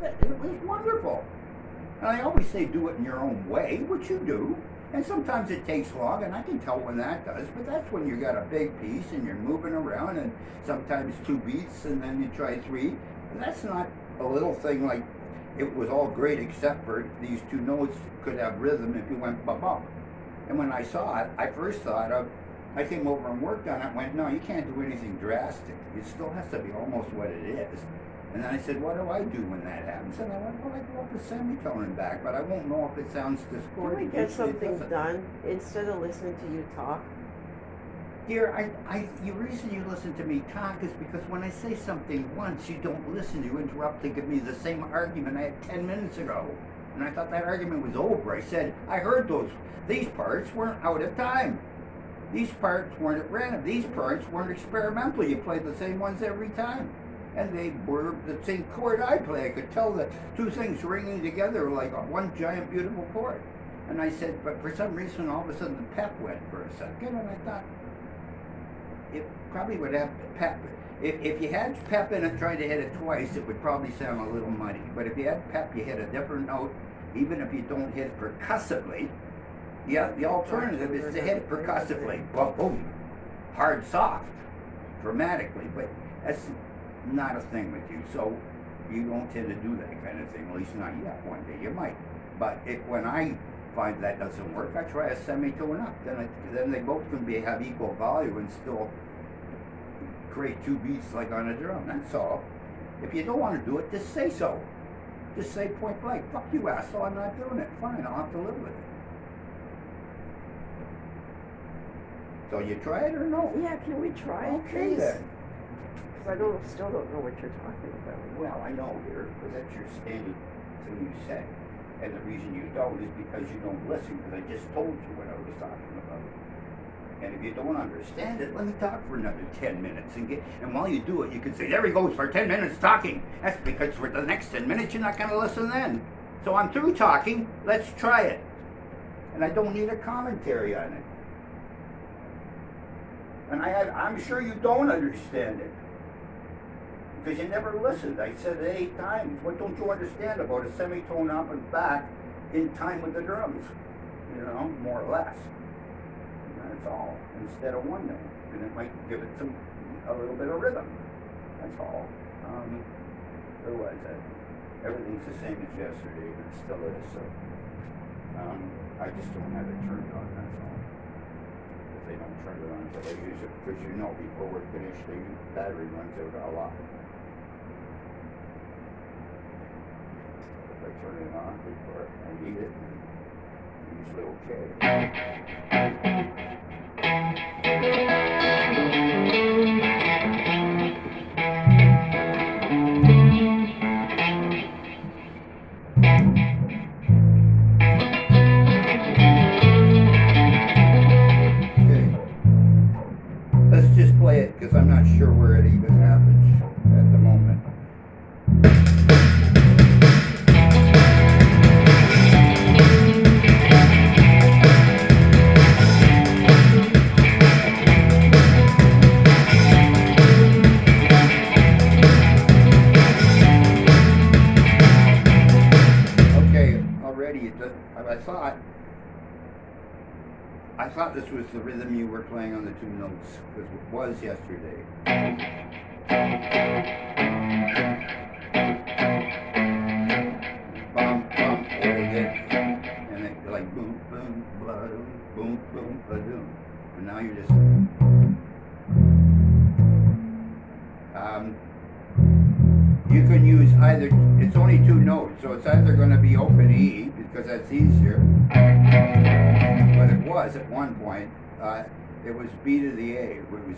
it. And it was wonderful. And I always say do it in your own way, which you do. And sometimes it takes long, and I can tell when that does, but that's when you got a big piece and you're moving around, and sometimes 2 beats and then you try 3. And that's not a little thing like it was all great except for these 2 notes could have rhythm if you went ba-bum. And when I saw it, I first thought of, I came over and worked on it and went, no, you can't do anything drastic. It still has to be almost what it is. And then I said, what do I do when that happens? And I went, well, I go up a semitone and back, but I won't know if it sounds discordant. Can we get something done instead of listening to you talk? Dear, the reason you listen to me talk is because when I say something once, you don't listen. You interrupt to give me the same argument I had 10 minutes ago. And I thought that argument was over. I said, I heard these parts weren't out of time. These parts weren't at random. These parts weren't experimental. You played the same ones every time. And they were the same chord I play. I could tell the 2 things ringing together like one giant beautiful chord. And I said, but for some reason all of a sudden the pep went for a second, and I thought it probably would have pep. If you had pep in it, tried to hit it twice, it would probably sound a little muddy. But if you had pep, you hit a different note, even if you don't hit it percussively. Yeah, the alternative is to hit it percussively. Well, boom, hard, soft, dramatically, but that's not a thing with you, so you don't tend to do that kind of thing, at least not yet. One day you might, but when I find that doesn't work, I try a semitone up. Then they both can have equal value and still create 2 beats like on a drum. That's all. If you don't want to do it, just say so. Just say point blank, fuck you, asshole, I'm not doing it. Fine, I'll have to live with it. So you try it or no? Yeah, can we try it, Okay please? then. Because I still don't know what you're talking about. Well, I know, dear, because that's your standing thing you say. And the reason you don't is because you don't listen, because I just told you what I was talking about. And if you don't understand it, let me talk for another 10 minutes. And while you do it, you can say, there he goes for 10 minutes talking. That's because for the next 10 minutes, you're not going to listen then. So I'm through talking. Let's try it. And I don't need a commentary on it. And I'm sure you don't understand it. Because you never listened. I said it 8 times. What don't you understand about a semitone up and back in time with the drums? You know, more or less. And that's all. Instead of one note. And it might give it a little bit of rhythm. That's all. Otherwise, everything's the same as yesterday, and it still is. So I just don't have it turned on, that's all. If they don't turn it on until they use it. Because you know, before we're finished, the battery runs out a lot. I turn it on before I need it, and usually okay. Let's just play it, because I'm not sure where it even happens at the moment. I thought this was the rhythm you were playing on the 2 notes, because it was yesterday. Bum, bum, and it like boom, boom, ba-doom, boom, boom, ba-doom. And now you're just... you can use either, it's only 2 notes, so it's either going to be open E, because that's easier, but it was at one point, it was B to the A, it was,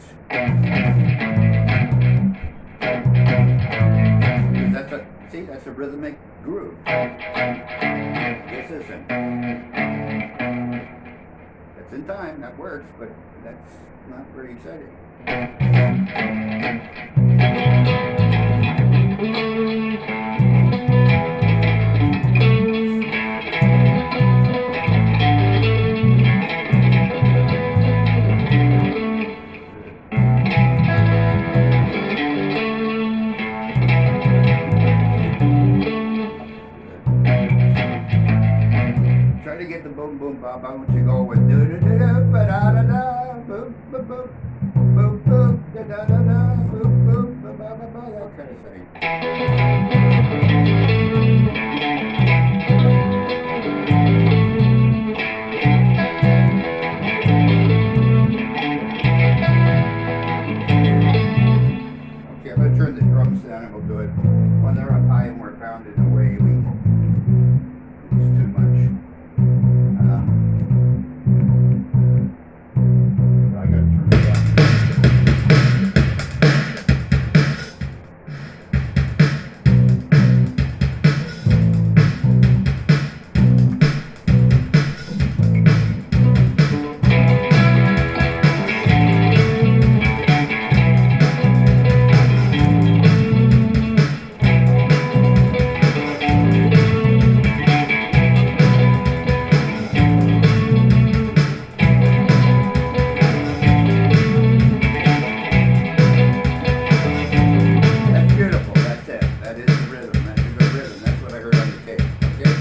that's a rhythmic groove. This isn't. That's in time, that works, but that's not very exciting. boom boom ba ba. Won't you go with do do do do ba da da da boom boom boom boom boom da da da da boom boom ba ba ba ba, that kind of thing. Okay, I'm gonna turn the drums down and we'll do it when they're up high and we're pounding away. It's too much. I gotta turn it down. That's beautiful. That's it. That is the rhythm. That's a good rhythm. That's what I heard on the tape. Okay.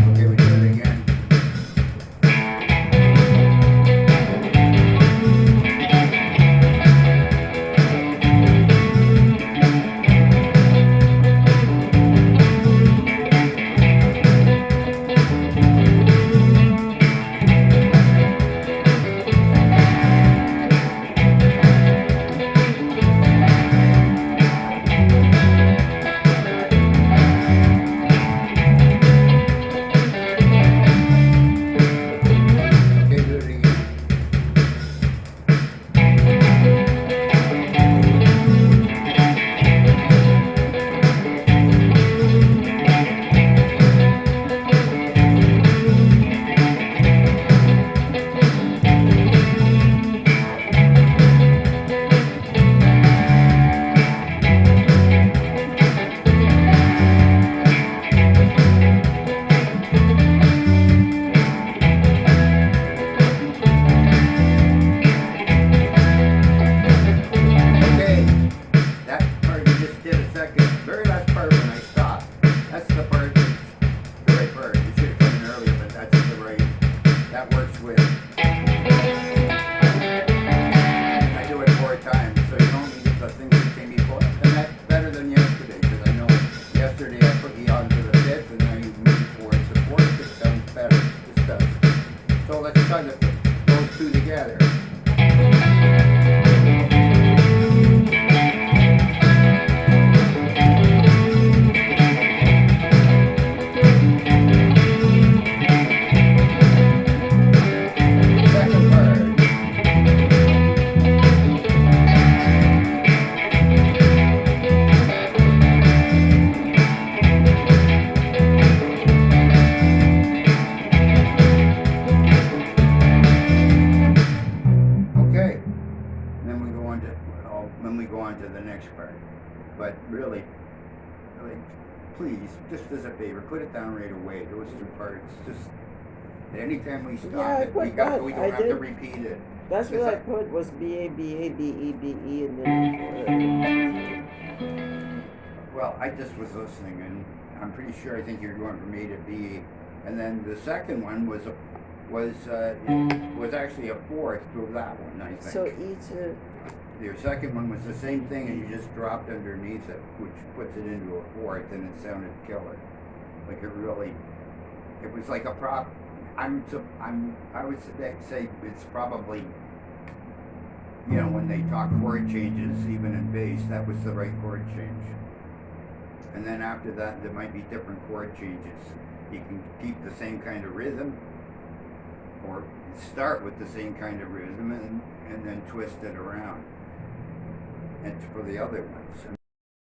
Okay, we do it again. Okay, do it again. Okay, that part you just did a second. Very last part when I stopped. That's the part that's the right part. You should have come in earlier, but that's the right. That works with. I do it 4 times, so you don't need the things that came before. And that's better than yesterday, because I know yesterday I put you onto the 5th, and now you moved towards the 4th. It sounds better. This does. So let's try to put those two together. Second part. Okay. Then we go on to the next part. But really, like, please, just as a favor, put it down right away. Those 2 parts. Just anytime we stop Yeah, I it, we put that. don't I have to did. repeat it. That's what I put was B A B A B E B E and then Well, I just was listening, and I'm pretty sure I think you're going from A to B, and then the second one was actually a fourth to that one, I think. so each Your second one was the same thing, and you just dropped underneath it, which puts it into a fourth, and it sounded killer. Like it was like a prop. I would say it's probably you know, when they talk chord changes, even in bass, that was the right chord change. And then after that, there might be different chord changes. You can keep the same kind of rhythm, or start with the same kind of rhythm and then twist it around. And for the other ones.